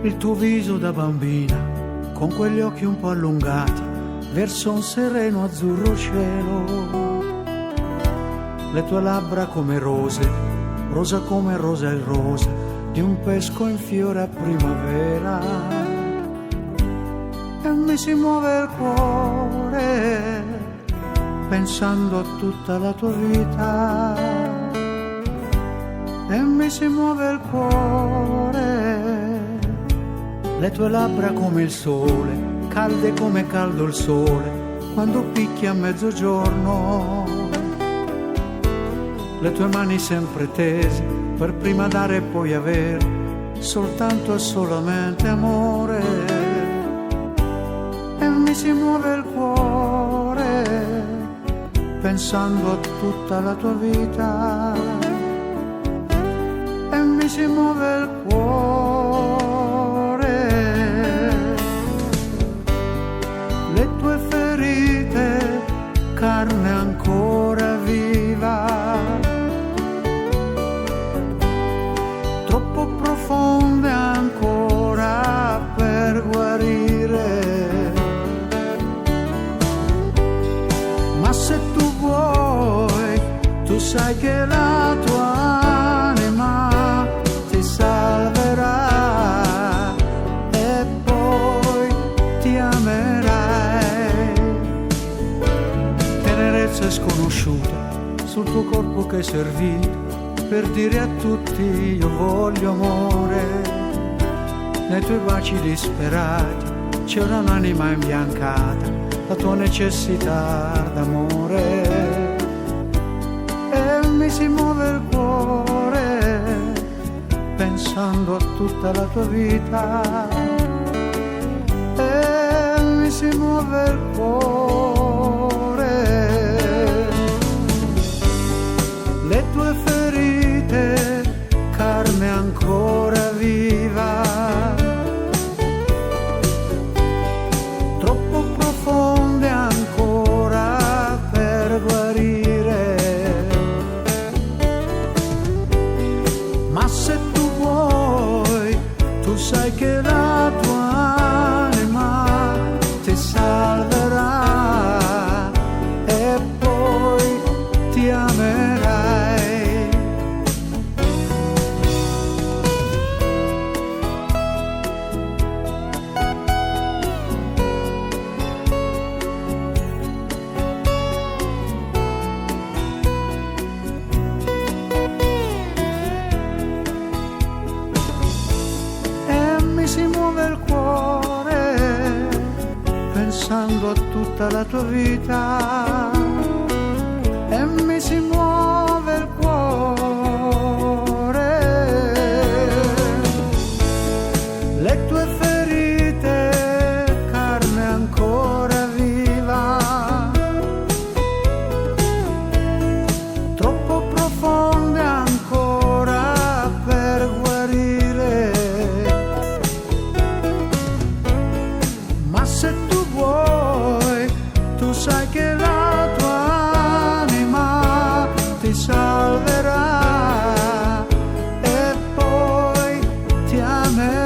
il tuo viso da bambina, con quegli occhi un po' allungati, verso un sereno azzurro cielo. Le tue labbra come rose, rosa come rosa il rosa, di un pesco in fiore a primavera. E mi si muove il cuore, pensando a tutta la tua vita. E mi si muove il cuore, le tue labbra come il sole, calde come caldo il sole, quando picchia a mezzogiorno. Le tue mani sempre tese, per prima dare e poi avere, soltanto e solamente amore. E mi si muove il cuore, pensando a tutta la tua vita. E mi si muove il cuore, le tue ferite, carne ancora viva, troppo profonde ancora per guarire. Ma se tu vuoi, tu sai che la tua anima ti salverà e poi ti amerai. Tenerezza sconosciuta sul tuo corpo che è servito per dire a tutti io voglio amore. Nei tuoi baci disperati c'è un'anima imbiancata, la tua necessità d'amore. E mi si muove il cuore, pensando a tutta la tua vita. E mi si muove il cuore, le tue ferite, carne ancora viva, troppo profonde ancora per guarire. Ma se tu vuoi, tu sai che la tua anima ti salverà e poi ti amerai. Si muove il cuore, pensando a tutta la tua vita. E mi si muove il cuore, le tue ferite, carne ancora viva, troppo profonde ancora per guarire. Se tu vuoi, tu sai che la tua anima ti salverà e poi ti amerà.